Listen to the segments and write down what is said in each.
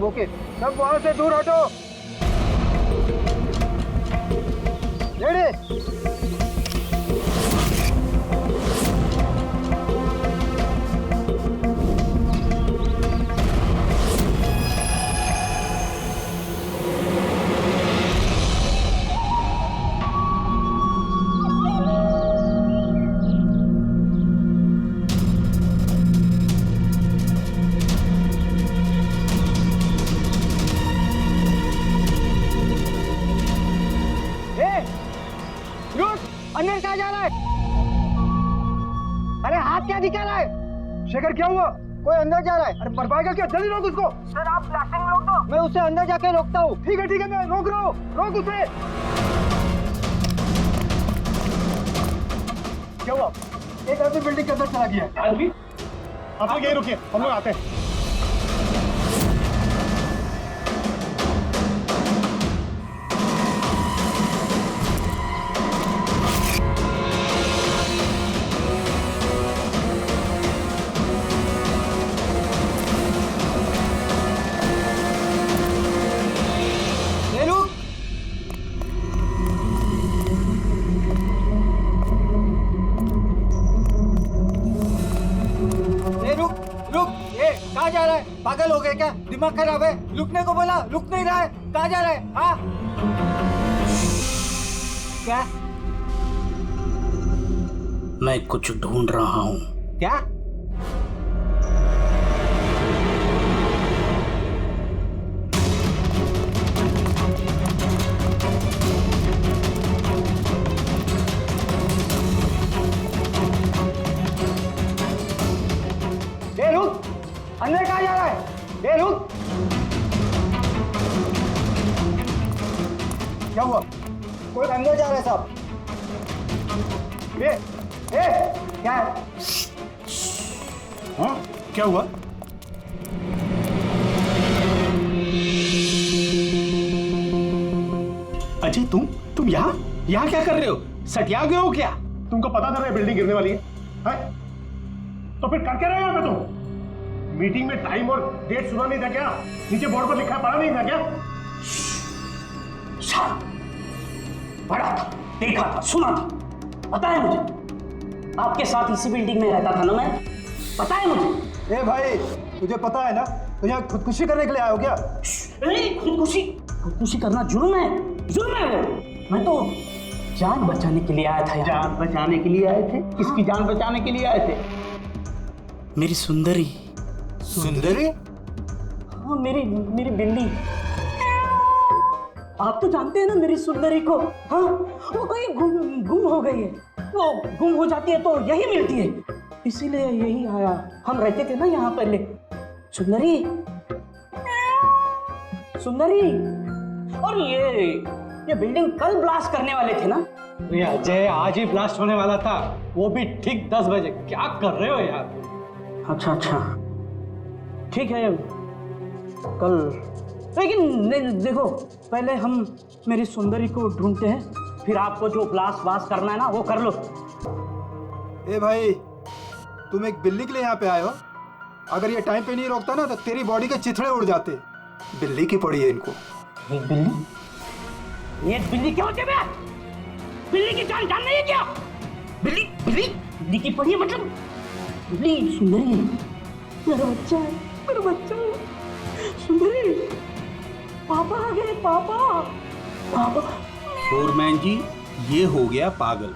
Okay, सब वहां से दूर हटो। रेडी? अंदर कहाँ जा रहा है? अरे हाथ क्या दिखा रहा है? शेखर क्या हुआ? कोई अंदर जा रहा है। अरे बर्बाद क्या? जल्दी रोक उसको। सर आप ब्लास्टिंग रोक दो। मैं उसे अंदर जाके रोकता हूँ। ठीक है मैं रोक रहा हूँ। रोक उसे। क्या हुआ? एक आदमी बिल्डिंग के अंदर चला गया। आदमी? आप लोग यहीं रुकिए, हम लोग आते हैं। कहाँ जा रहा है? पागल हो गए क्या? दिमाग खराब है? रुकने को बोला, रुक नहीं रहा है। कहाँ जा रहा है? हाँ? क्या? मैं कुछ ढूंढ रहा हूँ। क्या? रुक! अंदर कहाँ जा रहा है? ए रुक! क्या हुआ? कोई अंदर जा रहा है साहब। क्या है? हाँ? क्या हुआ? अजय तुम यहाँ क्या कर रहे हो? सटिया गए हो क्या? तुमको पता था ना बिल्डिंग गिरने वाली है? तो फिर कर क्या रहे हो यहाँ पे तुम? मीटिंग में टाइम और डेट सुना नहीं था क्या? नीचे बोर्ड पर लिखा पढ़ा नहीं था क्या? पढ़ा था, देखा था, सुना था। पता है मुझे, आपके साथ इसी बिल्डिंग में रहता था ना मैं। पता है मुझे। ए भाई, तुझे पता है ना तो यहाँ खुदकुशी करने के लिए आए हो क्या? खुदकुशी करना जुर्म है। जुर्म है वो। मैं तो जान बचाने के लिए आया था। जान बचाने के लिए आए थे? किसकी जान बचाने के लिए आए थे? मेरी सुंदरी। सुंदरी? हाँ, मेरी बिल्ली। आप तो जानते हैं ना मेरी सुंदरी को। हाँ, वो कहीं गुम हो गई है। वो गुम हो जाती है तो यही मिलती है, इसीलिए यही आया। हम रहते थे ना यहाँ पहले। सुंदरी। और ये बिल्डिंग कल ब्लास्ट करने वाले थे ना? अजय, आज ही ब्लास्ट होने वाला था, वो भी ठीक 10 बजे। क्या कर रहे हो यार? अच्छा, ठीक है कल। लेकिन देखो, पहले हम मेरी सुंदरी को ढूंढते हैं, फिर आपको जो ब्लास्ट करना है ना वो कर लो। ए भाई, तुम एक बिल्ली के लिए यहाँ पे आए हो? अगर ये टाइम पे नहीं रोकता ना तो तेरी बॉडी के चिथड़े उड़ जाते। बिल्ली की पड़ी है इनको। एक बिल्ली? ये बिल्ली क्या होती है? बिल्ली की जान नहीं है क्या? बिल्ली की पड़ी है मतलब? बिल्ली सुंदरी है। मेरा बच्चा है। सुंदरी, पापा आ गए। पापा। फोरमैन जी, ये हो गया पागल।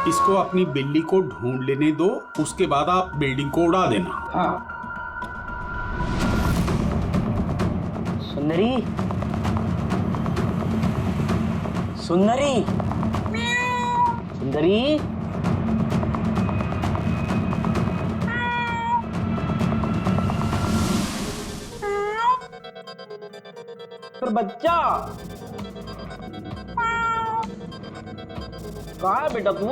इसको अपनी बिल्ली को ढूंढ लेने दो, उसके बाद आप बिल्डिंग को उड़ा देना। हाँ। सुंदरी। पर बच्चा कहाँ है बेटा तू?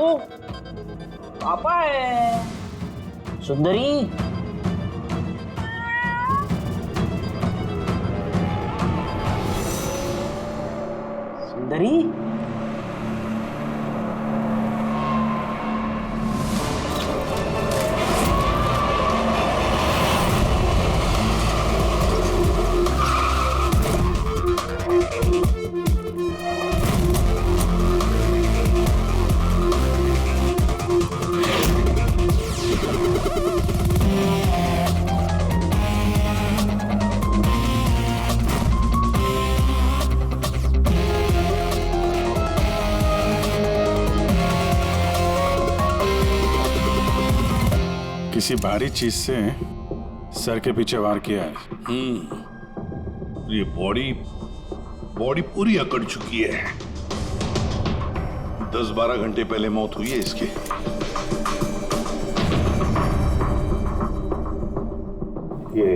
पापा है। सुंदरी। किसी भारी चीज से सर के पीछे वार किया है। ये बॉडी पूरी अकड़ चुकी है। 10-12 घंटे पहले मौत हुई है इसकी। ये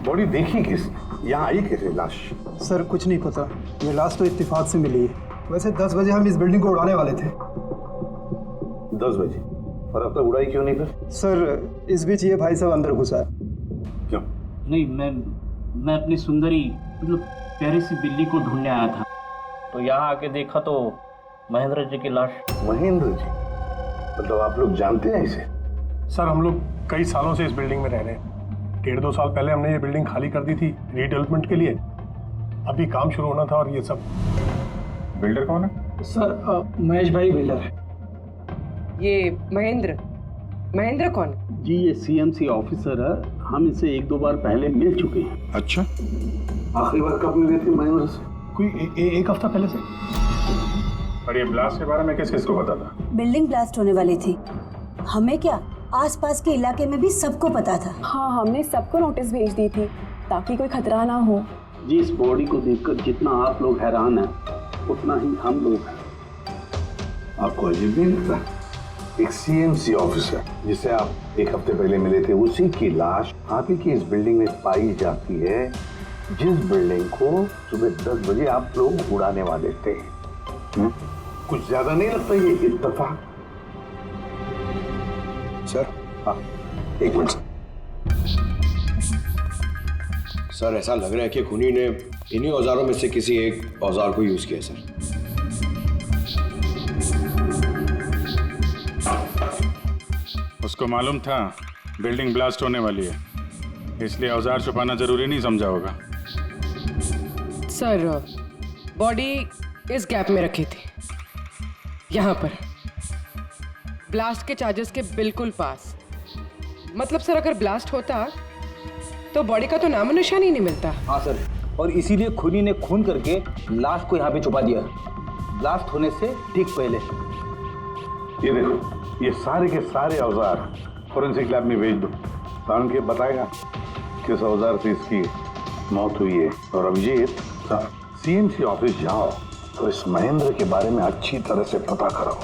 बॉडी देखी किस, यहाँ आई कैसे लाश? सर कुछ नहीं पता, ये लाश तो इत्तेफाक से मिली है। वैसे 10 बजे हम इस बिल्डिंग को उड़ाने वाले थे। 10 बजे? और अब तक उड़ाई क्यों नहीं फिर? सर इस बीच ये भाई साहब अंदर घुसा है। क्यों? नहीं, मैं अपनी सुंदरी मतलब प्यारी सी बिल्ली को ढूंढने आया था, तो यहाँ आके देखा तो महेंद्र जी की लाश। महेंद्र जी? मतलब आप लोग जानते हैं इसे? सर हम लोग कई सालों से इस बिल्डिंग में रह रहे हैं। 1.5-2 साल पहले हमने ये बिल्डिंग खाली कर दी थी रीडेवलपमेंट के लिए। अभी काम शुरू होना था और ये सब। बिल्डर कौन है? सर महेश भाई बिल्डर है। ये महेंद्र कौन? जी ये सीएमसी ऑफिसर है, हम इसे 1-2 बार पहले मिल चुके हैं। अच्छा, आखिरी बार कब मिले थे महेंद्र से? कोई एक हफ्ता पहले से। और ये ब्लास्ट के बारे में किसको पता था? बिल्डिंग ब्लास्ट होने वाली थी, हमें क्या आसपास के इलाके में भी सबको पता था। हाँ, हमने सबको नोटिस भेज दी थी ताकि कोई खतरा ना हो। जी इस बॉडी को देखकर जितना आप लोग हैरान हैं उतना ही हम लोग हैं। आपको अजीब नहीं लगता? एक सीएमसी ऑफिसर जिसे आप एक हफ्ते पहले मिले थे, उसी की लाश आप ही की इस बिल्डिंग में पाई जाती है, जिस बिल्डिंग को सुबह 10 बजे आप लोग उड़ाने वाले थे। कुछ ज्यादा नहीं लगता ये इत्तेफाक? सर हाँ, एक मिनट सर, ऐसा लग रहा है कि खूनी ने इन्हीं औजारों में से किसी एक औजार को यूज किया सर। उसको मालूम था बिल्डिंग ब्लास्ट होने वाली है, इसलिए औजार छुपाना जरूरी नहीं समझा होगा। सर बॉडी इस गैप में रखी थी, यहाँ पर ब्लास्ट के चार्जेस के बिल्कुल पास। मतलब सर अगर ब्लास्ट होता तो बॉडी का तो नामो निशान ही नहीं मिलता। हाँ सर, और इसीलिए खूनी ने खून करके लाश को यहाँ पे छुपा दिया ब्लास्ट होने से ठीक पहले। ये देखो, ये सारे के सारे औजार फोरेंसिक लैब में भेज दो, कारण के बताएगा किस औजार से इसकी मौत हुई है। और अभिजीत, सीएमसी ऑफिस जाओ तो इस महेंद्र के बारे में अच्छी तरह से पता करो।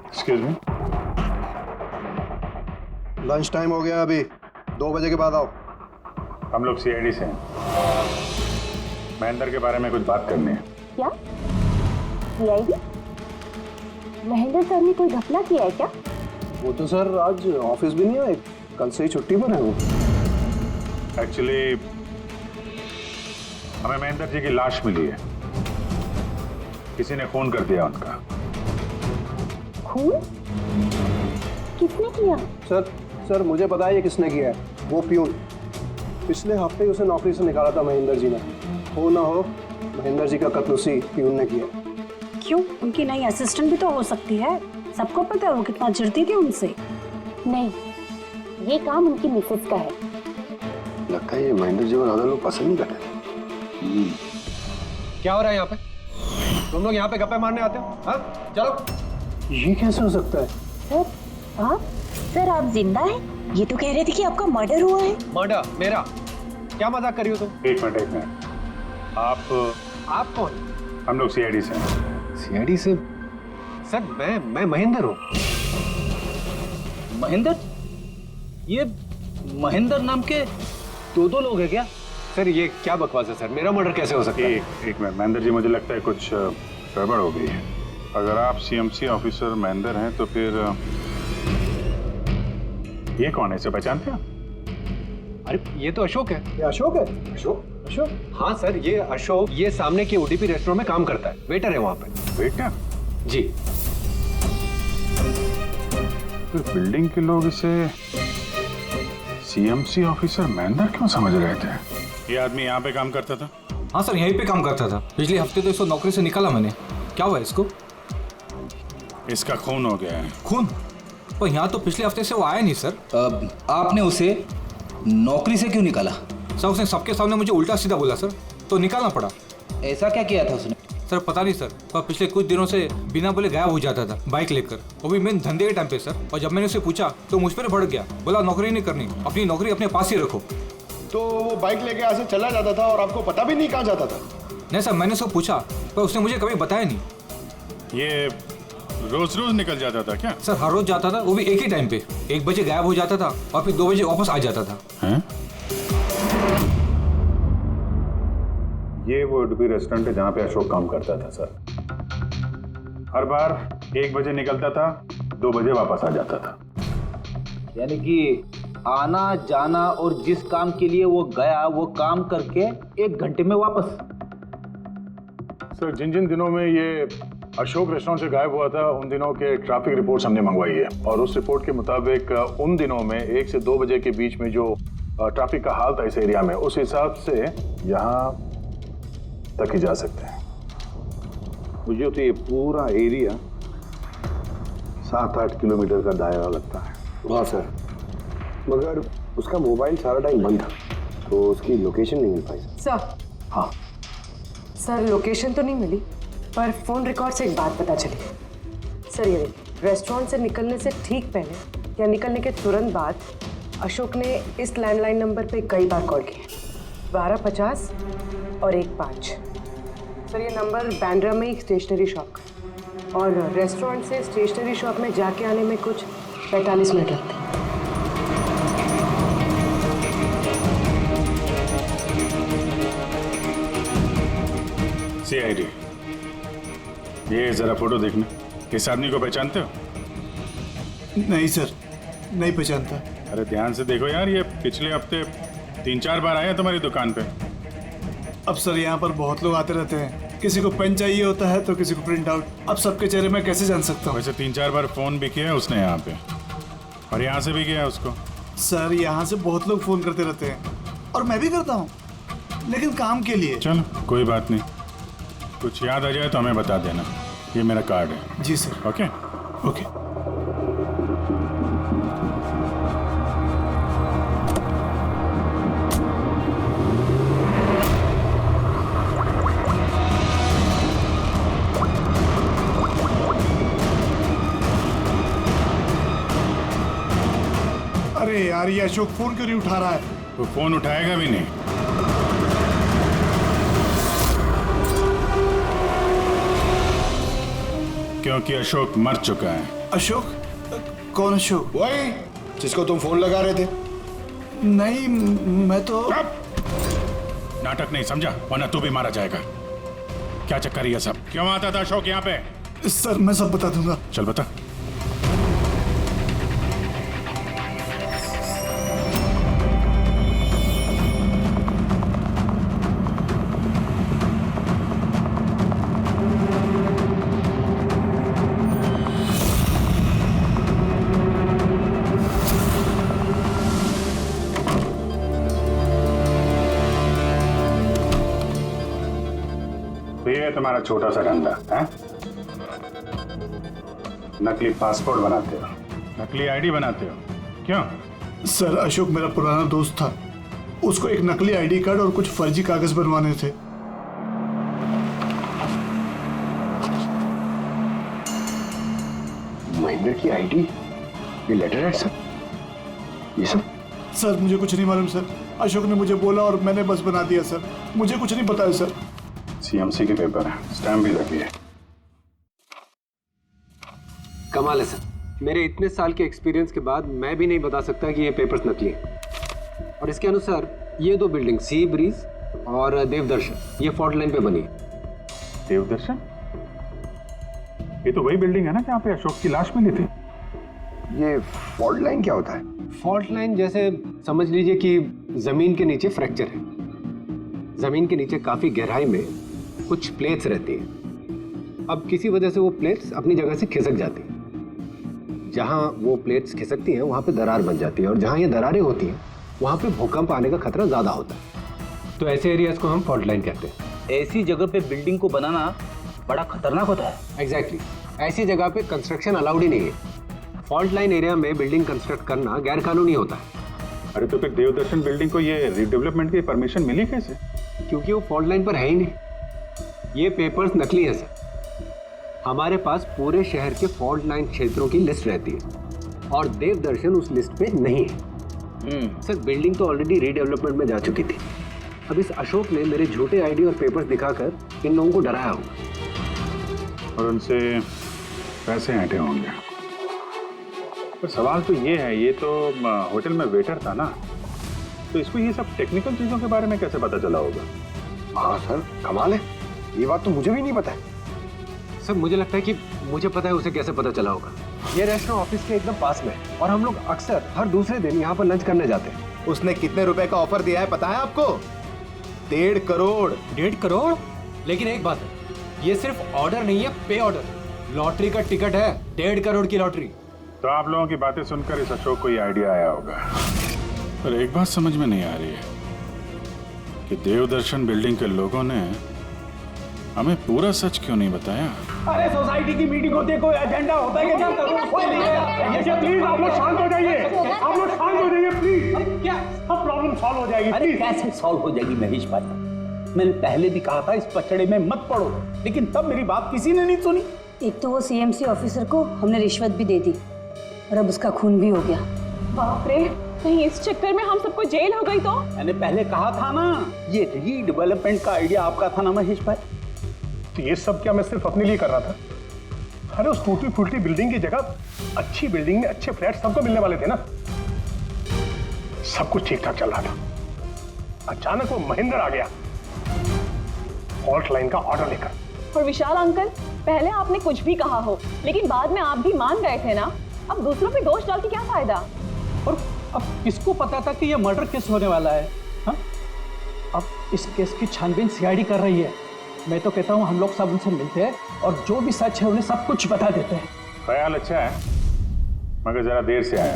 एक्सक्यूज मी, लंच टाइम हो गया, अभी 2 बजे के बाद आओ। हम लोग सीआईडी से हैं। महेंद्र के बारे में कुछ बात करनी है। क्या सीआईडी? महेंद्र सर ने कोई घपला किया है क्या? वो तो सर आज ऑफिस भी नहीं आए, कल से ही छुट्टी पर है वो। एक्चुअली हमें महेंद्र जी की लाश मिली है, किसी ने खून कर दिया उनका। खून? किसने किया? सर मुझे पता है ये किसने किया है, वो प्यून। पिछले हफ्ते ही उसे नौकरी से निकाला था महेंद्र जी ने। हो ना हो महेंद्र जी का कत्ल उसी प्यून ने किया। क्यों, उनकी नई असिस्टेंट भी तो हो सकती है, सबको पता है वो कितना चिढ़ती थी उनसे। नहीं, ये काम उनकी मिसेस का है। लगता है ये महेंद्र जी को ज्यादा लोग पसंद नहीं करते थे। क्या हो रहा है यहाँ पे? तुम लोग यहाँ पे गप्पे मारने आते हो? हाँ चलो। ये कैसे हो सकता है? सर आप जिंदा हैं? ये तो कह रहे थे कि आपका मर्डर हुआ है। मर्डर? मेरा? क्या मजाक कर रही हो तुम? एक मिनट, आप कौन? हम लोग सीआईडी से हैं। सीआईडी से? सर मैं महेंद्र हूँ। महेंद्र? ये महेंद्र नाम के 2 लोग हैं क्या? सर ये क्या बकवास है सर, मेरा मर्डर कैसे हो सकता है? एक मिनट महेंद्र जी, मुझे लगता है कुछ गड़बड़ हो गई है। अगर आप सीएमसी ऑफिसर महेंद्र हैं तो फिर ये कौन है, इसे पहचानते हैं? अरे ये तो अशोक है। ये अशोक है? अशोक? हाँ सर, ये अशोक ये सामने के ओडीपी रेस्टोरेंट में काम करता है, वेटर है वहाँ पे। वेटर? जी। फिर बिल्डिंग के लोग इसे सीएमसी ऑफिसर महेंद्र क्यों समझ रहे थे? ये आदमी यहाँ पे काम करता था? हाँ सर, यहीं पे काम करता था। पिछले हफ्ते तो इसको नौकरी से निकाला मैंने। क्या हुआ इसको? इसका खून हो गया है। खून? पर यहाँ तो पिछले हफ्ते से वो आया नहीं सर। आपने उसे नौकरी से क्यों निकाला? सर उसने सबके सामने मुझे उल्टा सीधा बोला सर, तो निकालना पड़ा। ऐसा क्या किया था उसने? सर पता नहीं सर, पर पिछले कुछ दिनों से बिना बोले गायब हो जाता था बाइक लेकर, वो भी मेन धंधे के टाइम पे सर। और जब मैंने उसे पूछा तो मुझ पर भड़क गया, बोला नौकरी नहीं करनी, अपनी नौकरी अपने पास ही रखो। तो वो बाइक लेके यहाँ से चला जाता था और आपको पता भी नहीं कहाँ जाता था? नहीं सर, मैंने उसको पूछा पर उसने मुझे कभी बताया नहीं। ये रोज रोज निकल जाता था क्या? सर हर रोज जाता था, वो भी एक ही टाइम पे। 1 बजे गायब हो जाता था और फिर 2 बजे वापस आ जाता था। हैं? ये वो उडुपी रेस्टोरेंट है जहाँ पे अशोक काम करता था सर। हर बार 1 बजे निकलता था, 2 बजे वापस आ जाता था। यानी कि आना जाना और जिस काम के लिए वो गया वो काम करके 1 घंटे में वापस। सर जिन जिन दिनों में ये अशोक रेस्टोरेंट से गायब हुआ था उन दिनों के ट्रैफिक रिपोर्ट्स हमने मंगवाई है, और उस रिपोर्ट के मुताबिक उन दिनों में 1 से 2 बजे के बीच में जो ट्रैफिक का हाल था इस एरिया में, उस हिसाब से यहाँ तक ही जा सकते हैं। मुझे तो ये पूरा एरिया 7-8 किलोमीटर का दायरा लगता है। हाँ सर, मगर उसका मोबाइल सारा टाइम बंद था, तो उसकी लोकेशन नहीं मिल पाई। सर हाँ सर, लोकेशन तो नहीं मिली पर फोन रिकॉर्ड से एक बात पता चली। सर ये देखिए, रेस्टोरेंट से निकलने से ठीक पहले या निकलने के तुरंत बाद अशोक ने इस लैंडलाइन नंबर पे कई बार कॉल किया, 1250 और 15। सर ये नंबर बैंड्रा में एक स्टेशनरी शॉप का, और रेस्टोरेंट से स्टेशनरी शॉप में जाके आने में कुछ 45 मिनट लगते हैं। CID, ये जरा फोटो देखना। इस आदमी को पहचानते हो? नहीं सर, नहीं पहचानता। अरे ध्यान से देखो यार, ये पिछले हफ्ते 3-4 बार आया तुम्हारी दुकान पे। अब सर यहाँ पर बहुत लोग आते रहते हैं, किसी को पेन चाहिए होता है तो किसी को प्रिंट आउट। अब सबके चेहरे मैं कैसे जान सकता हूँ? वैसे 3-4 बार फोन भी किया है उसने यहाँ पे, और यहाँ से भी किया है उसको। सर यहाँ से बहुत लोग फोन करते रहते हैं और मैं भी करता हूँ, लेकिन काम के लिए। चलो कोई बात नहीं, कुछ याद आ जाए तो हमें बता देना। ये मेरा कार्ड है। जी सर। Okay okay. अरे यार, ये अशोक फोन क्यों नहीं उठा रहा है? वो फोन उठाएगा भी नहीं। क्योंकि अशोक मर चुका है। अशोक? कौन अशोक? वही जिसको तुम फोन लगा रहे थे। नहीं, मैं तो नाटक नहीं समझा, वरना तू भी मारा जाएगा। क्या चक्कर है ये सब? क्यों आता था अशोक यहाँ पे? सर मैं सब बता दूंगा। चल बता। ये तुम्हारा छोटा सा धंधा है? नकली पासपोर्ट बनाते हो, नकली आईडी बनाते हो, क्यों? सर अशोक मेरा पुराना दोस्त था, उसको एक नकली आईडी कार्ड और कुछ फर्जी कागज बनवाने थे। महेंद्र की आईडी, ये लेटर है सर, ये सब? सर मुझे कुछ नहीं मालूम सर, अशोक ने मुझे बोला और मैंने बस बना दिया सर, मुझे कुछ नहीं पता है सर। CMC के पेपर है, स्टैम्प भी लगी है। कमाल है सर, मेरे इतने साल के एक्सपीरियंस के बाद मैं भी नहीं बता सकता कि ये पेपर्स नकली हैं। और इसके अनुसार ये 2 बिल्डिंग सी ब्रीज और देवदर्शन, ये फॉल्ट लाइन पे बनी है। देवदर्शन? ये तो वही बिल्डिंग है ना जहाँ पे अशोक की लाश मिली थी। ये फॉल्ट लाइन क्या होता है? फॉल्ट लाइन जैसे समझ लीजिए कि जमीन के नीचे फ्रैक्चर है, जमीन के नीचे काफी गहराई में कुछ प्लेट्स रहती हैं। अब किसी वजह से वो प्लेट्स अपनी जगह से खिसक जाती हैं। जहाँ वो प्लेट्स खिसकती हैं वहाँ पे दरार बन जाती है, और जहाँ ये दरारें होती हैं वहाँ पे भूकंप आने का खतरा ज़्यादा होता है। तो ऐसे एरियाज को हम फॉल्ट लाइन कहते हैं। ऐसी जगह पे बिल्डिंग को बनाना बड़ा खतरनाक होता है। एग्जैक्टली, ऐसी जगह पे कंस्ट्रक्शन अलाउड ही नहीं है। फॉल्ट लाइन एरिया में बिल्डिंग कंस्ट्रक्ट करना गैर कानूनी होता है। अरे तो फिर देवदर्शन बिल्डिंग को ये रिडेवलपमेंट की परमिशन मिली कैसे? क्योंकि वो फॉल्ट लाइन पर है ही नहीं। ये पेपर्स नकली हैं सर। हमारे पास पूरे शहर के फॉल्ट लाइन क्षेत्रों की लिस्ट रहती है और देवदर्शन उस लिस्ट पे नहीं है। सर बिल्डिंग तो ऑलरेडी रीडेवलपमेंट में जा चुकी थी। अब इस अशोक ने मेरे झूठे आईडी और पेपर्स दिखाकर इन लोगों को डराया होगा और उनसे पैसे ऐंठे होंगे। पर सवाल तो ये है, ये तो होटल में वेटर था ना, तो इसको ये सब टेक्निकल चीजों के बारे में कैसे पता चला होगा? हाँ सर, कमाल है, ये बात तो मुझे भी नहीं पता है। सर मुझे लगता है कि मुझे पता है उसे कैसे पता चला होगा। ये रेस्टोरेंट ऑफिस के एकदम पास में है और हम लोग अक्सर हर दूसरे दिन यहाँ पर लंच करने जाते हैं। उसने कितने रुपए का ऑफर दिया है पता है आपको? 1.5 करोड़। 1.5 करोड़? लेकिन एक बात है, ये सिर्फ ऑर्डर नहीं है, पे ऑर्डर। लॉटरी का टिकट है, 1.5 करोड़ की लॉटरी। तो आप लोगों की बातें सुनकर इस अशोक को ये आइडिया आया होगा। पर एक बात समझ में नहीं आ रही है कि देवदर्शन बिल्डिंग के लोगों ने हमें पूरा सच क्यों नहीं बताया? अरे सोसाइटी की मीटिंग होती है, कोई एजेंडा होता है क्या? कोई नहीं है। प्लीज आप लोग शांत हो जाइए, आप लोग शांत हो जाइए प्लीज। क्या सब प्रॉब्लम सॉल्व हो जाएगी? अरे कैसे सॉल्व हो जाएगी महेश भाई? मैंने पहले भी कहा था इस पचड़े में मत पड़ो, लेकिन तब मेरी बात किसी ने नहीं सुनी। एक तो वो सीएमसी ऑफिसर को हमने रिश्वत भी दे दी और अब उसका खून भी हो गया। बाप रे, कहीं इस चक्कर में हम सबको जेल हो गई तो? मैंने पहले कहा था ना, ये रीडेवलपमेंट का आइडिया आपका था ना महेश भाई? तो ये सब क्या मैं सिर्फ अपने लिए कर रहा था? अरे उस टूटी फूटी बिल्डिंग की जगह अच्छी बिल्डिंग में अच्छे फ्लैट सबको मिलने वाले थे ना। सब कुछ ठीक ठाक चल रहा था। अचानक वो महेंद्र आ गया फॉल्ट लाइन का ऑर्डर लेकर। और विशाल अंकल, पहले आपने कुछ भी कहा हो, लेकिन बाद में आप भी मान गए थे ना। अब दूसरों पे दोष डाल के क्या फायदा? और अब किसको पता था कि ये मर्डर केस होने वाला है? हाँ? अब इस केस की छानबीन सीआईडी कर रही है। मैं तो कहता हूँ हम लोग सब उनसे मिलते हैं और जो भी सच है उन्हें सब कुछ बता देते हैं। ख्याल अच्छा है, मगर जरा देर से आया।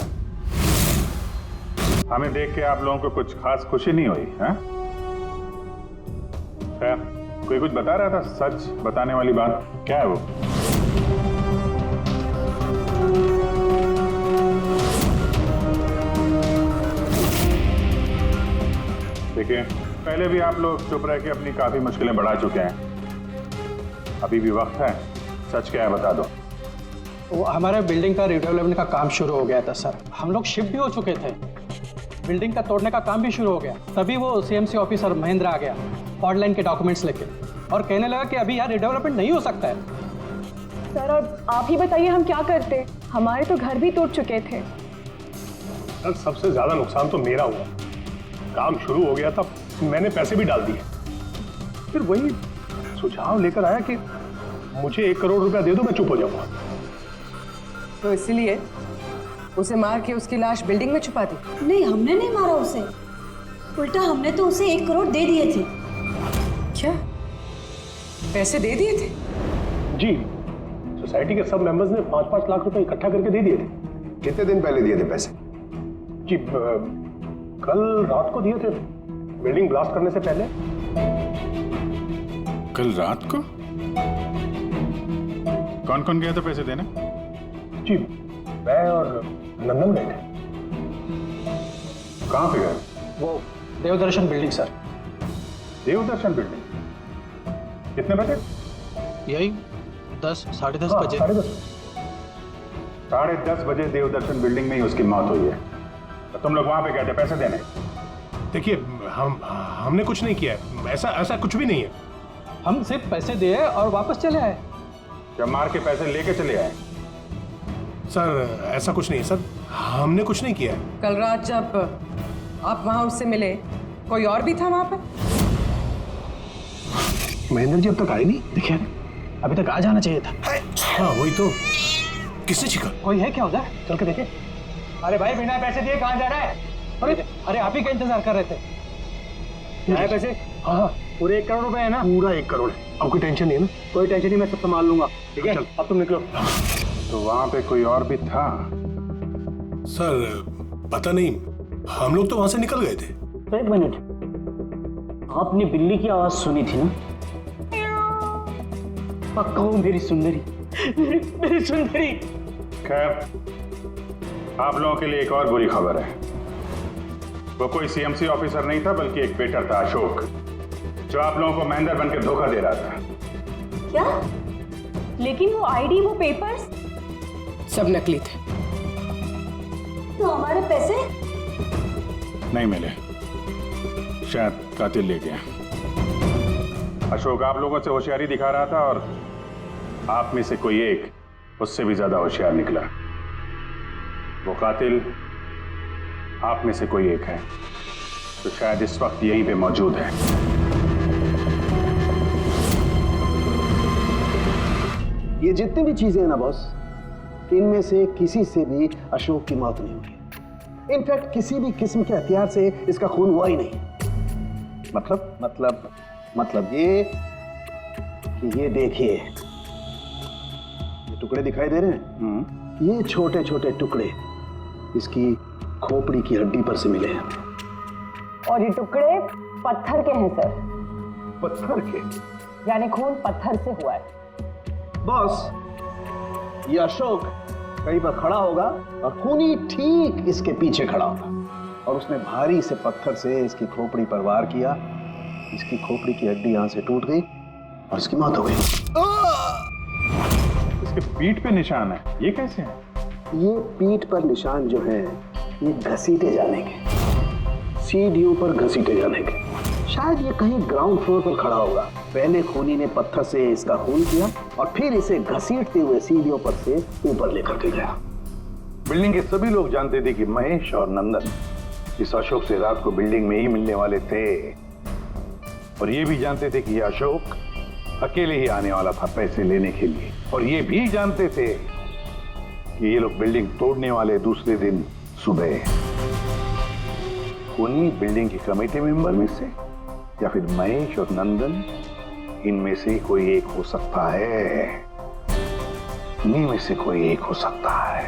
हमें देख के आप लोगों को कुछ खास खुशी नहीं हुई? हाँ? कोई कुछ बता रहा था, सच बताने वाली बात क्या है वो? देखिए, पहले भी आप लोग चुप रह के अपनी काफी मुश्किलें बढ़ा चुके हैं। अभी भी वक्त है, सच क्या है बता दो। वो हमारे बिल्डिंग का रिडेवलपमेंट का काम शुरू हो गया था सर। हम लोग शिफ्ट भी हो चुके थे, बिल्डिंग का तोड़ने का काम भी शुरू हो गया। तभी वो सीएमसी ऑफिसर महेंद्र आ गया फॉल्ट लाइन के डॉक्यूमेंट्स लेके और कहने लगा कि अभी यार रिडेवलपमेंट नहीं हो सकता है। सर अब आप ही बताइए हम क्या करते? हमारे तो घर भी टूट चुके थे। सर सबसे ज्यादा नुकसान तो मेरा हुआ। काम शुरू हो गया था, मैंने पैसे भी डाल दिए। फिर वही सुझाव लेकर आया कि मुझे 1 करोड़ रुपया दे दो, मैं चुप हो जाऊंगा। तो इसलिए उसे मार के उसकी लाश बिल्डिंग में छुपा दी? नहीं, हमने नहीं मारा उसे, उल्टा हमने तो उसे 1 करोड़ दे दिए थे। क्या पैसे दे दिए थे? जी, सोसाइटी के सब मेंबर्स ने 5-5 लाख रुपए इकट्ठा करके दे दिए थे। कितने दिन पहले दिए थे पैसे? जी कल रात को दिए थे, बिल्डिंग ब्लास्ट करने से पहले। कल रात को? कौन कौन गया था पैसे देने? जी मैं और नंदन गए थे। कहाँ पे गए? वो देवदर्शन बिल्डिंग सर। देवदर्शन बिल्डिंग? कितने बजे? यही 10, 10:30 बजे। 10:30 बजे देवदर्शन बिल्डिंग में ही उसकी मौत हुई है। तो तुम लोग वहां पे गए थे पैसे देने? देखिए हमने कुछ नहीं किया है, ऐसा कुछ भी नहीं है। हम सिर्फ पैसे दिए और वापस चले आए। जब मार के पैसे लेके चले आए? सर ऐसा कुछ नहीं है सर, हमने कुछ नहीं किया है। कल रात जब आप वहां उससे मिले, कोई और भी था वहां पर? महेंद्र जी अब तक आए नहीं। देखिए अभी तक आ जाना चाहिए था। हाँ वही तो, किससे छिका? कोई है क्या उधर? चल के देखे। अरे भाई बिना पैसे दिए कहाँ जा रहा है? अरे आप ही का इंतजार कर रहे थे। आए पैसे? हाँ पूरे 1 करोड़ रुपए है ना? पूरा 1 करोड़ है। अब कोई टेंशन नहीं है ना? कोई टेंशन नहीं, मैं सब संभाल लूंगा। ठीक है, अब तुम निकलो। तो वहां पे कोई और भी था? सर पता नहीं, हम लोग तो वहां से निकल गए थे। 1 मिनट, आपने बिल्ली की आवाज सुनी थी ना? पक्का वो मेरी सुंदरी, मेरी सुंदरी। खैर आप लोगों के लिए एक और बुरी खबर है। वो कोई सीएमसी ऑफिसर नहीं था, बल्कि एक वेटर था, अशोक, जो आप लोगों को महेंद्र बनकर धोखा दे रहा था। क्या? लेकिन वो आईडी, वो पेपर्स सब नकली थे। तो हमारे पैसे? नहीं मिले, शायद कातिल ले गया। अशोक आप लोगों से होशियारी दिखा रहा था और आप में से कोई एक उससे भी ज्यादा होशियार निकला। वो कातिल आप में से कोई एक है, तो शायद इस वक्त यहीं पे मौजूद है। ये जितनी भी चीजें हैं ना बॉस, इनमें से किसी से भी अशोक की मौत नहीं हुई। इनफैक्ट किसी भी किस्म के हथियार से इसका खून हुआ ही नहीं। मतलब ये कि ये देखिए, ये टुकड़े दिखाई दे रहे हैं, ये छोटे छोटे टुकड़े इसकी खोपड़ी की हड्डी पर से मिले हैं। और ये टुकड़े पत्थर के हैं सर। पत्थर के? यानी खून पत्थर से हुआ है। बॉस, ये अशोक कहीं पर खड़ा होगा और खूनी ठीक इसके पीछे खड़ा होगा और उसने भारी से पत्थर से इसकी खोपड़ी पर वार किया। इसकी खोपड़ी की हड्डी यहां से टूट गई और इसकी मौत हो गई। इसके पीठ पे निशान है, ये कैसे है? ये पीठ पर निशान जो है, ये घसीटे जाने के, सीढ़ियों पर घसीटे जाने के। शायद ये कहीं ग्राउंड फ्लोर पर खड़ा होगा। पहले खूनी ने पत्थर से इसका खून किया और फिर इसे घसीटते हुए सीढ़ियों पर से ऊपर लेकर के गया। बिल्डिंग के सभी लोग जानते थे कि महेश और नंदन इस अशोक से रात को बिल्डिंग में ही मिलने वाले थे, और ये भी जानते थे कि ये अशोक अकेले ही आने वाला था पैसे लेने के लिए, और ये भी जानते थे कि ये लोग बिल्डिंग तोड़ने वाले दूसरे दिन सुबह। खूनी बिल्डिंग के कमेटी मेंबर में से या फिर महेश और नंदन, इनमें से कोई एक हो सकता है। इन्हीं में से कोई एक हो सकता है।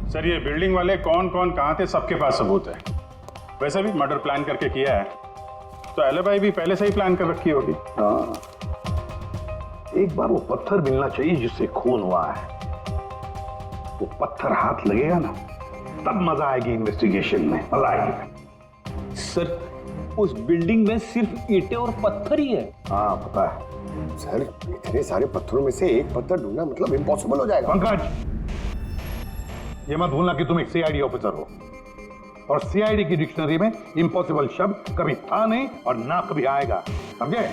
सर ये बिल्डिंग वाले कौन कौन कहां थे, सबके पास सबूत है। वैसे भी मर्डर प्लान करके किया है, तो एलिबाई भी पहले से ही प्लान कर रखी होगी। हाँ, एक बार वो पत्थर मिलना चाहिए जिससे खून हुआ है। वो पत्थर हाथ लगेगा ना, तब मजा आएगी इन्वेस्टिगेशन में, मजा आएगी। सर उस बिल्डिंग में सिर्फ ईंटें और पत्थर ही है। हाँ पता है सर, इतने सारे पत्थरों में से एक पत्थर ढूंढना मतलब इम्पॉसिबल हो जाएगा। पंकज, ये मत भूलना कि तुम एक सीआईडी ऑफिसर हो, और सीआईडी की डिक्शनरी में इम्पॉसिबल शब्द कभी था नहीं और ना कभी आएगा, समझे?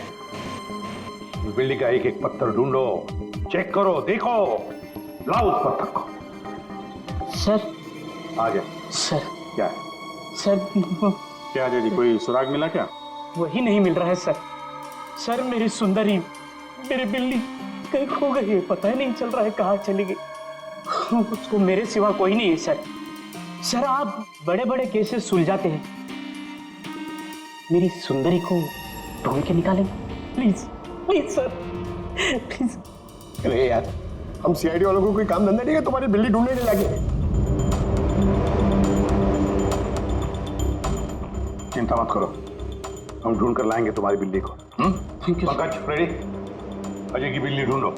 उस बिल्डिंग का एक एक पत्थर ढूंढो, चेक करो, देखो, लाओ उस पत्थर को। सर आ गया सर। क्या सर क्या जी, कोई सुराग मिला क्या? वही नहीं मिल रहा है सर। सर मेरी सुंदरी, मेरी बिल्ली कहीं खो गई है, पता ही नहीं चल रहा है कहाँ चली गई। उसको मेरे सिवा कोई नहीं है सर। सर आप बड़े बड़े केसेस सुलझाते हैं, मेरी सुंदरी को ढूंढ के निकालेंगे प्लीज प्लीज सर, प्लीज। अरे यार, हम सीआईडी वालों को कोई काम धंधा नहीं है तुम्हारी बिल्ली ढूंढने के लगे। चिंता मत करो, हम ढूंढ कर लाएंगे तुम्हारी बिल्ली को। पंकज, रेडी? अजय की बिल्ली ढूंढो।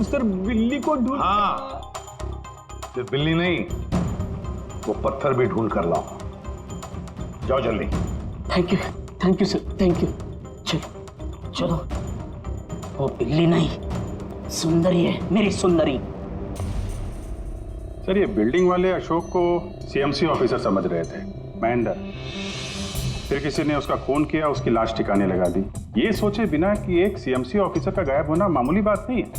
सर बिल्ली को ढूंढ? हाँ, सिर्फ बिल्ली नहीं, वो पत्थर भी ढूंढ कर लाओ। जाओ जल्दी। Thank you sir, thank you. चलो चलो, वो बिल्ली नहीं, सुंदरी है, मेरी सुंदरी। सर ये बिल्डिंग वाले अशोक को सीएमसी ऑफिसर समझ रहे थे, महेंद्र। फिर किसी ने उसका खून किया, उसकी लाश ठिकाने लगा दी, ये सोचे बिना कि एक सीएमसी ऑफिसर का गायब होना मामूली बात नहीं है।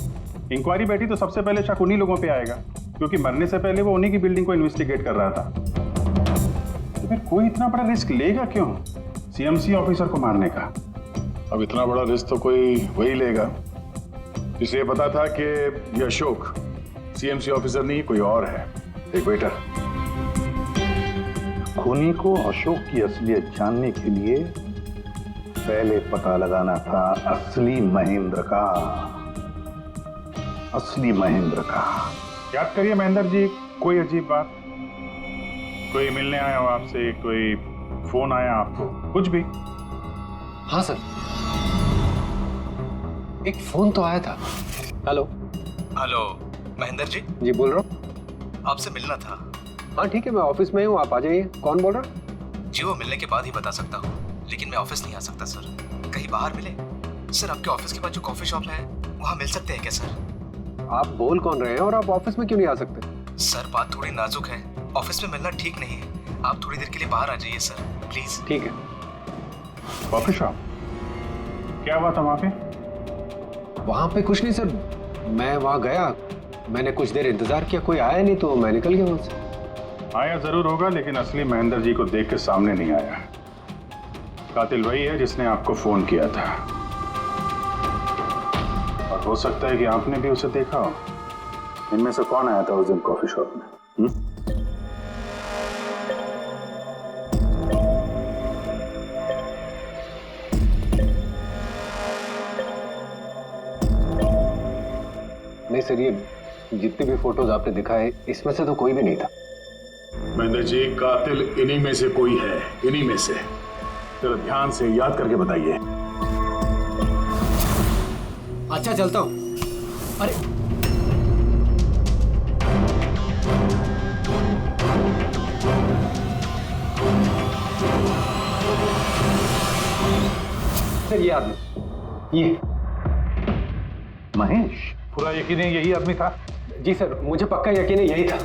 इंक्वायरी बैठी तो सबसे पहले शक उन्हीं लोगों पे आएगा, क्योंकि मरने से पहले वो उन्हीं की बिल्डिंग को इन्वेस्टिगेट कर रहा था। तो फिर कोई इतना बड़ा रिस्क लेगा क्यों सीएमसी ऑफिसर को मारने का? अब इतना बड़ा रिस्क तो कोई वही लेगा जिसे पता था कि ये अशोक सीएमसी ऑफिसर नहीं, कोई और है, एक वेटर। खूनी को अशोक की असलियत जानने के लिए पहले पता लगाना था असली महेंद्र का, असली महेंद्र का। याद करिए महेंद्र जी, कोई अजीब बात, कोई मिलने आया हो आपसे, कोई फोन आया आपको, कुछ भी? हाँ सर, एक फोन तो आया था। Hello hello Mahendra ji. जी बोल रहा हूँ। आपसे मिलना था। हाँ ठीक है, मैं ऑफिस में हूँ, आप आ जाइए। कौन बोल रहा? जी वो मिलने के बाद ही बता सकता हूँ, लेकिन मैं ऑफिस नहीं आ सकता सर। कहीं बाहर मिले सर? आपके ऑफिस के पास जो कॉफी शॉप है वहाँ मिल सकते हैं क्या सर? आप बोल कौन रहे हैं और आप ऑफिस में क्यों नहीं आ सकते? सर बात थोड़ी नाजुक है, ऑफिस में मिलना ठीक नहीं है। आप थोड़ी देर के लिए बाहर आ जाइए सर, प्लीज। ठीक है। Coffee shop? क्या हुआ था वहाँ पे? वहाँ पे कुछ नहीं सर, मैं वहाँ गया, मैंने कुछ देर इंतजार किया, कोई आया नहीं तो मैं निकल गया वहाँ से। आया जरूर होगा, लेकिन असली महेंद्र जी को देख के सामने नहीं आया। कातिल वही है जिसने आपको फोन किया था, और हो सकता है कि आपने भी उसे देखा हो। इनमें से कौन आया था उस दिन कॉफी शॉप में? नहीं सर, ये जितने भी फोटोज आपने दिखाए इसमें से तो कोई भी नहीं था। महेंद्र जी, कातिल इन्हीं में से कोई है, इन्हीं में से। जरा ध्यान से याद करके बताइए। अच्छा चलता हूं। अरे सर, ये आदमी, ये महेश? पूरा यकीन है यही आदमी था? जी सर, मुझे पक्का यकीन है यही था।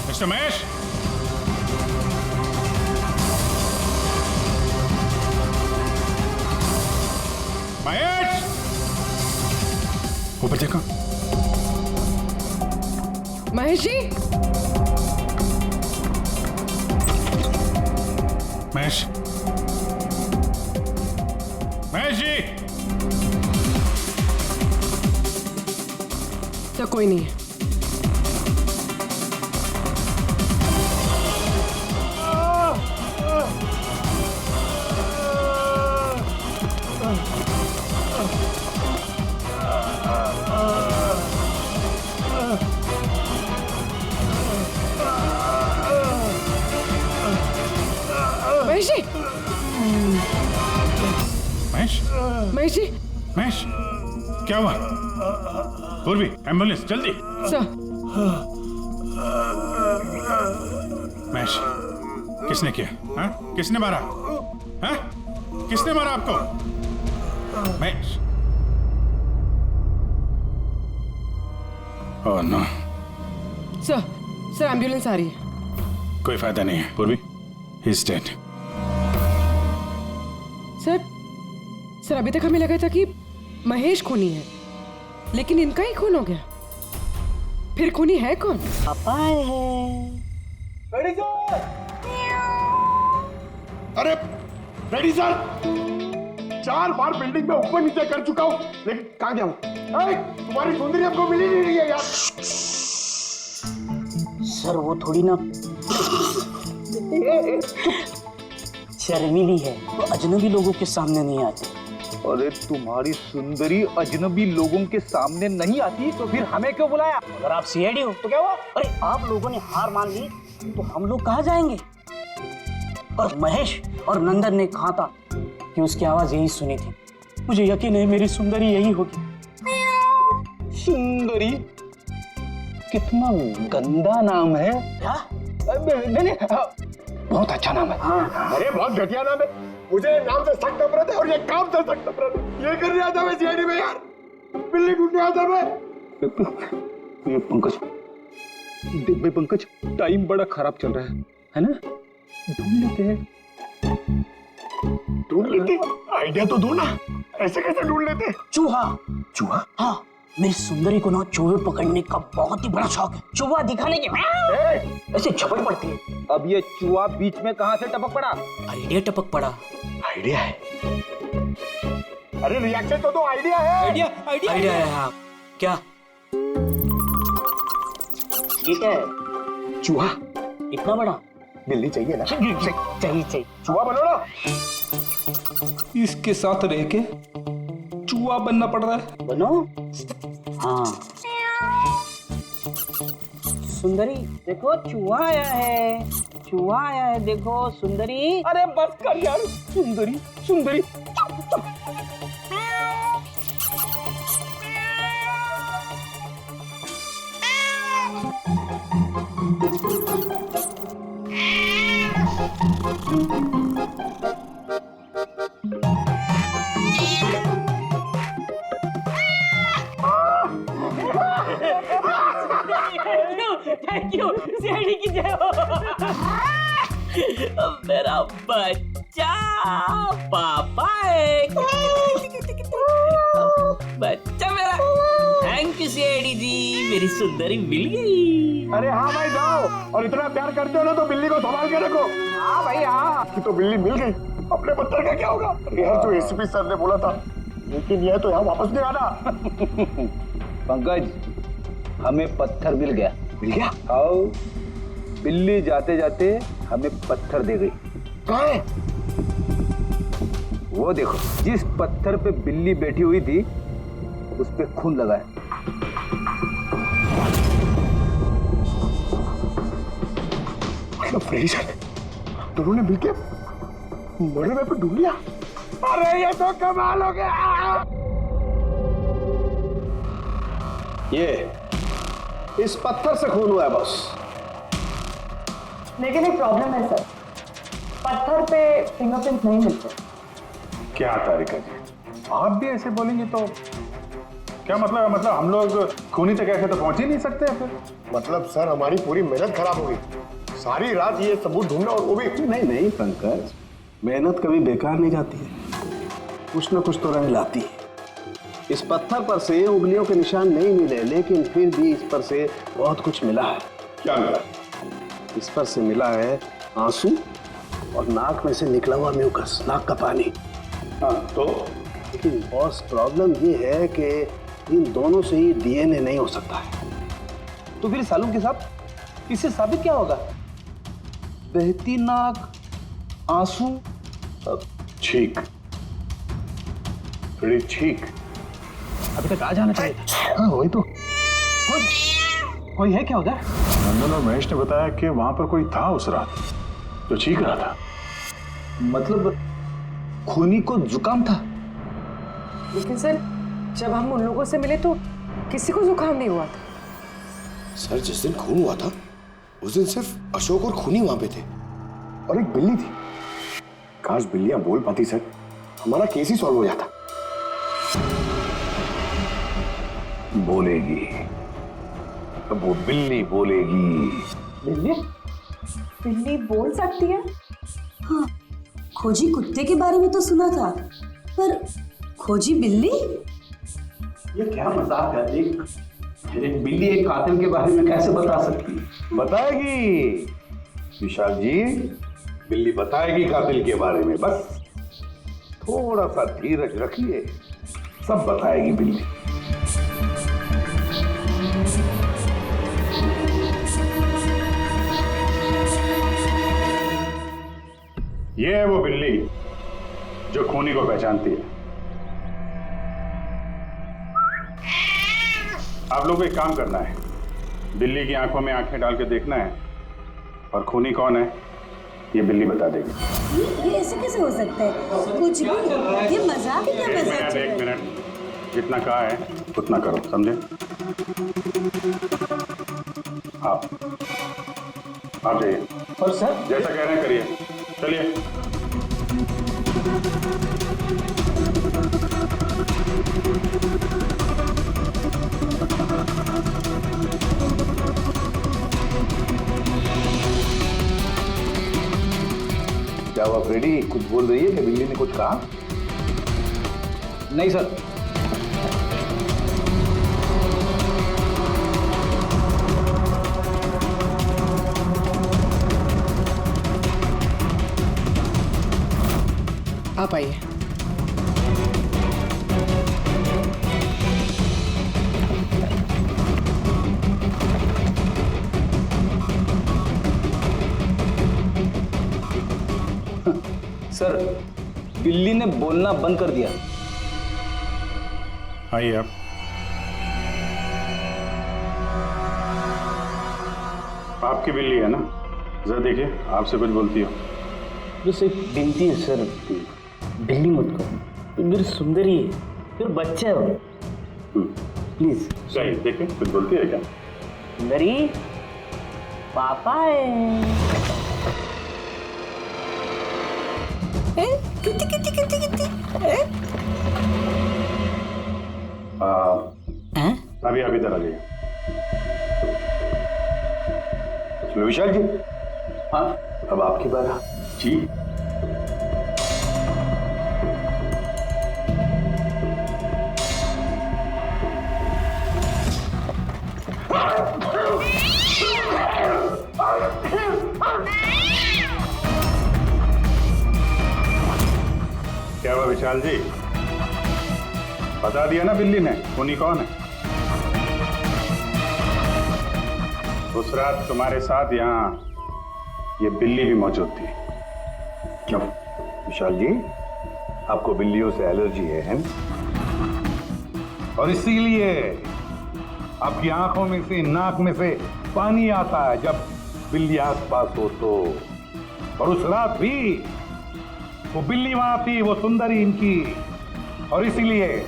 मिस्टर महेश, महेश, ऊपर देखो। महेश जी, महेश, महेश जी। तो कोई नहीं है। महेश जी, महेश, महेश जी, महेश, क्या हुआ? पूर्वी, एम्बुलेंस जल्दी। सर, महेश, किसने किया? हाँ? किसने मारा? हाँ? किसने मारा आपको? Mahesh. Oh no. Sir ambulance आ रही है। कोई फायदा नहीं है पूर्वी, ही इज डेड। सर अभी तक हमें लगा था कि महेश खूनी है, लेकिन इनका ही खून हो गया। फिर खूनी है कौन? पापा है। Ready sir. अरे रेडी सर, 4 बार बिल्डिंग में ऊपर नीचे कर चुका हूँ, लेकिन कहाँ गया हूँ? तुम्हारी सुंदरी हमको मिली नहीं रही है यार। सर वो थोड़ी ना शर्मीली है, वो अजनबी लोगों के सामने नहीं आती। अरे तुम्हारी सुंदरी अजनबी लोगों के सामने नहीं आती तो फिर हमें क्यों बुलाया? अगर आप सीआईडी हो तो क्या हुआ? अरे आप लोगों ने हार मान ली तो हम लोग कहाँ जाएंगे? और महेश और नंदन ने कहा था कि उसकी आवाज यही सुनी थी। मुझे यकीन है मेरी सुंदरी यही होगी। सुंदरी? कितना गंदा नाम है। क्या? नहीं, बहुत अच्छा नाम है। हाँ। अरे बहुत घटिया नाम है। मुझे नाम से सख्त नफरत है और ये काम से सख्त नफरत है। ये करने आता मैं सीआईडी में यार, बिल्ली ढूंढने आता मैं। ये पंकज टाइम बड़ा खराब चल रहा है ना? ढूंढ लेते आइडिया तो दो ना, ऐसे कैसे ढूंढ लेते? चूहा। चूहा? हाँ, मेरी सुंदरी को ना चूहे पकड़ने का बहुत ही बड़ा शौक है। चूहा दिखाने के ऐसे झपट पड़ती है। अब ये चूहा बीच में कहाँ से टपक पड़ा? आइडिया टपक पड़ा। आइडिया है? अरे रिएक्शन तो आइडिया है। आइडिया है। हाँ क्या? ये क्या है? चूहा। इतना बड़ा? बिल्ली चाहिए ना? चाहिए। चूहा बनो ना। इसके साथ रह के चूहा बनना पड़ रहा है। बनो? हाँ। सुंदरी देखो चूहा आया है, चूहा आया है, देखो सुंदरी। अरे बस कर यार, सुंदरी सुंदरी। थैंक यू सीआईडी की जय हो। मेरा बच्चा पापा है, बच्चा मेरा। थैंक यू सीआईडी जी, मेरी सुंदरी मिल गई। अरे हाँ भाई जाओ, और इतना प्यार करते हो ना तो बिल्ली को संभाल के रखो। हाँ भाई हाँ, कि तो बिल्ली मिल गई, अपने पत्थर का क्या होगा? अरे यार जो एसीपी सर ने बोला था, लेकिन यह तो यहाँ वापस नहीं आना। पंकज, हमें पत्थर मिल गया। मिल गया? आओ, बिल्ली जाते जाते हमें पत्थर दे गई। कहाँ है? वो देखो, जिस पत्थर पे बिल्ली बैठी हुई थी उस पे खून लगा है। फ्रेडी सर, दोनों ने मिलकर मर्डर वेपन ढूंढ लिया। अरे ये तो कमाल हो गया। ये इस पत्थर से खून हुआ है बॉस। लेकिन एक प्रॉब्लम है सर, पत्थर पे फिंगरप्रिंट नहीं मिलते। क्या तारिका जी, आप भी ऐसे बोलेंगे तो क्या मतलब हम लोग खूनी तक ऐसे तो पहुंच ही नहीं सकते फिर? मतलब सर हमारी पूरी मेहनत खराब हो गई, सारी रात ये सबूत ढूंढना, और वो भी। नहीं पंकज, मेहनत कभी बेकार नहीं जाती है, कुछ न कुछ तो रंग लाती है। इस पत्थर पर से उंगलियों के निशान नहीं मिले, लेकिन फिर भी इस पर से बहुत कुछ मिला है। क्या मिला? इस पर से मिला है आंसू और नाक में से निकला हुआ म्यूकस, नाक का पानी। हाँ तो लेकिन बॉस प्रॉब्लम ये है कि इन दोनों से ही डीएनए नहीं हो सकता है। तो फिर सालू के साथ इससे साबित क्या होगा? बहती नाक, आंसू, छींक, छींक। अभी तक आ जाना चाहिए। हाँ वही तो। कोई है क्या उधर? नंदन और महेश ने बताया कि वहां पर कोई था उस रात जो चीख रहा था। मतलब खूनी को जुकाम था? लेकिन सर जब हम उन लोगों से मिले तो किसी को जुकाम नहीं हुआ था। सर जिस दिन खून हुआ था उस दिन सिर्फ अशोक और खूनी वहां पे थे, और एक बिल्ली थी। काश बिल्लियां बोल पाती सर, हमारा केस ही सॉल्व हो जाता। बोलेगी, अब वो बिल्ली बोलेगी। बिल्ली बोल सकती है? हाँ, खोजी कुत्ते के बारे में तो सुना था, पर खोजी बिल्ली? ये क्या मजाक है? एक बिल्ली एक कातिल के बारे में कैसे बता सकती है? बताएगी, विशाल जी, बिल्ली बताएगी कातिल के बारे में, बस थोड़ा सा धीरज रखिए, सब बताएगी बिल्ली। ये है वो बिल्ली जो खूनी को पहचानती है। आप लोगों को एक काम करना है, बिल्ली की आंखों में आंखें डाल के देखना है और खूनी कौन है ये बिल्ली बता देगी। ये ऐसे कैसे हो सकता है? कुछ भी, ये मजाक है क्या? मजाक? एक मिनट, जितना कहा है उतना करो, समझे? आप जाइए। और सर जैसा कह रहे हैं करिए, चलिए। क्या हुआ फ्रेडी, कुछ बोल रही है कि बिल्ली ने कुछ कहा? नहीं सर। आप आइए। सर बिल्ली ने बोलना बंद कर दिया। आइए आप। आपकी बिल्ली है ना, जरा देखिए, आपसे कुछ बोलती हो। बस एक विनती है सर, बिल्ली मत करो, मेरी सुंदरी है, फिर बच्चा है वो, प्लीज। सही, देखिए कुछ बोलती है क्या? सुंदरी पापा है। कितनी कितनी कितनी कितनी अभी आप इधर आ जाइए। विशाल जी, हाँ अब आपकी बात जी। क्या हुआ विशाल जी, बता दिया ना बिल्ली ने खूनी कौन है? उस रात तुम्हारे साथ यहाँ ये बिल्ली भी मौजूद थी। क्यों विशाल जी, आपको बिल्लियों से एलर्जी है? और इसीलिए आपकी आंखों में से, नाक में से पानी आता है जब बिल्ली आसपास हो तो। और उस रात भी वो बिल्ली वहां थी, वो सुंदरी इनकी, और इसीलिए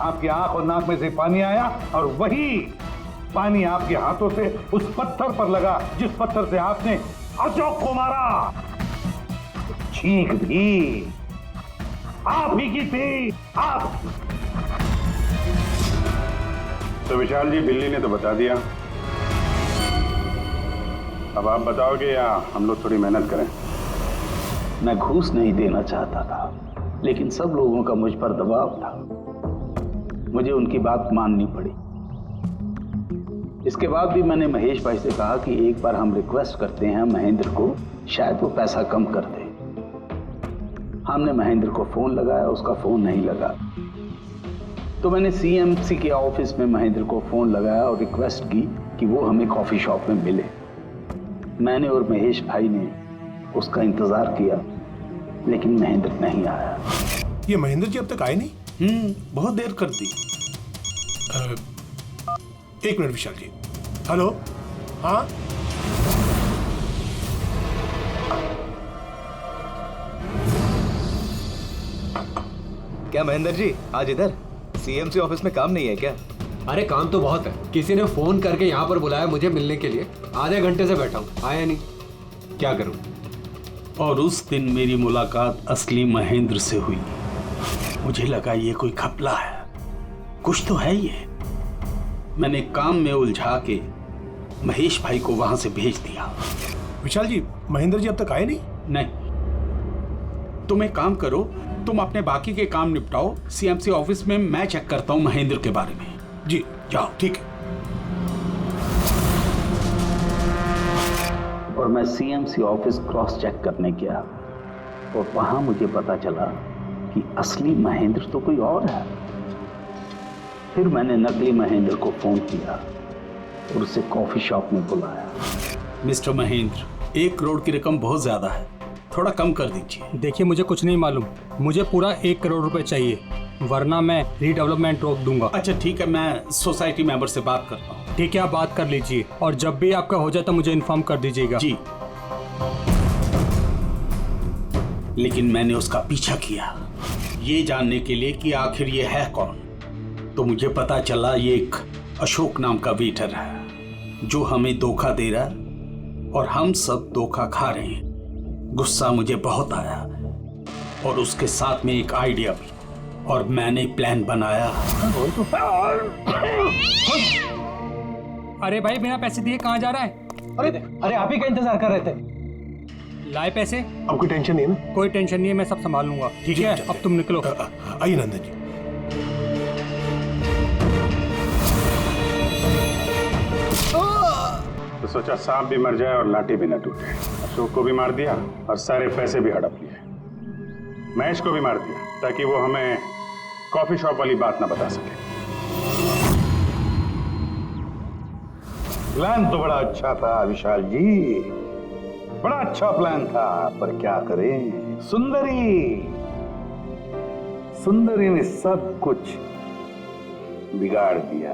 आपकी आंख और नाक में से पानी आया, और वही पानी आपके हाथों से उस पत्थर पर लगा जिस पत्थर से आपने अशोक को मारा। चीख भी आप ही की थी, आप। तो विशाल जी, बिल्ली ने तो बता दिया, अब आप बताओगे या हम लोग थोड़ी मेहनत करें? मैं घूस नहीं देना चाहता था, लेकिन सब लोगों का मुझ पर दबाव था, मुझे उनकी बात माननी पड़ी। इसके बाद भी मैंने महेश भाई से कहा कि एक बार हम रिक्वेस्ट करते हैं महेंद्र को, शायद वो पैसा कम कर दे। हमने महेंद्र को फोन लगाया, उसका फोन नहीं लगा, तो मैंने सीएमसी के ऑफिस में महेंद्र को फोन लगाया और रिक्वेस्ट की कि वो हमें कॉफी शॉप में मिले। मैंने और महेश भाई ने उसका इंतजार किया, लेकिन महेंद्र नहीं आया। ये महेंद्र जी अब तक आए नहीं? बहुत देर कर दी। एक मिनट विशाल जी। हेलो, हाँ क्या महेंद्र जी आज इधर? सीएमसी ऑफिस में काम नहीं है क्या? अरे काम तो बहुत है, किसी ने फोन करके यहाँ पर बुलाया मुझे मिलने के लिए, आधे घंटे से बैठा हूँ, आया नहीं, क्या करूँ? और उस दिन मेरी मुलाकात असली महेंद्र से हुई। मुझे लगा ये कोई घपला है, कुछ तो है ये। मैंने काम में उलझा के महेश भाई को वहां से भेज दिया। विशाल जी, महेंद्र जी अब तक आए नहीं? नहीं, तुम एक काम करो, तुम अपने बाकी के काम निपटाओ, सीएमसी ऑफिस में मैं चेक करता हूं महेंद्र के बारे में। जी जाओ, ठीक है। और मैं सीएमसी ऑफिस क्रॉस चेक करने गया और वहां मुझे पता चला कि असली महेंद्र तो कोई और है। फिर मैंने नकली महेंद्र को फोन किया और उसे कॉफी शॉप में बुलाया। मिस्टर महेंद्र, 1 करोड़ की रकम बहुत ज्यादा है, थोड़ा कम कर दीजिए। देखिए, मुझे कुछ नहीं मालूम, मुझे पूरा 1 करोड़ रुपए चाहिए, वरना मैं रीडेवलपमेंट रोक दूंगा। अच्छा ठीक है, मैं सोसाइटी मेंबर से बात करता हूँ। ठीक है, आप बात कर लीजिए और जब भी आपका हो जाए तो मुझे इन्फॉर्म कर दीजिएगा। जी। लेकिन मैंने उसका पीछा किया ये जानने के लिए कि आखिर ये है कौन। तो मुझे पता चला ये एक अशोक नाम का वेटर है जो हमें धोखा दे रहा है और हम सब धोखा खा रहे हैं। गुस्सा मुझे बहुत आया और उसके साथ में एक आइडिया भी, और मैंने प्लान बनाया। अरे भाई, बिना पैसे दिए कहाँ जा रहा है? अरे आप ही का इंतजार कर रहे थे। लाए पैसे? अब कोई टेंशन नहीं है ना? कोई टेंशन नहीं है, मैं सब संभाल लूंगा। ठीक है, अब तुम निकलो। आइए नंदन जी। तो सोचा सांप भी मर जाए और लाठी भी न टूटे। अशोक को भी मार दिया और सारे पैसे भी हड़प लिए। महेश को भी मार दिया ताकि वो हमें कॉफी शॉप वाली बात ना बता सके। प्लान तो बड़ा अच्छा था विशाल जी, बड़ा अच्छा प्लान था, पर क्या करें, सुंदरी ने सब कुछ बिगाड़ दिया।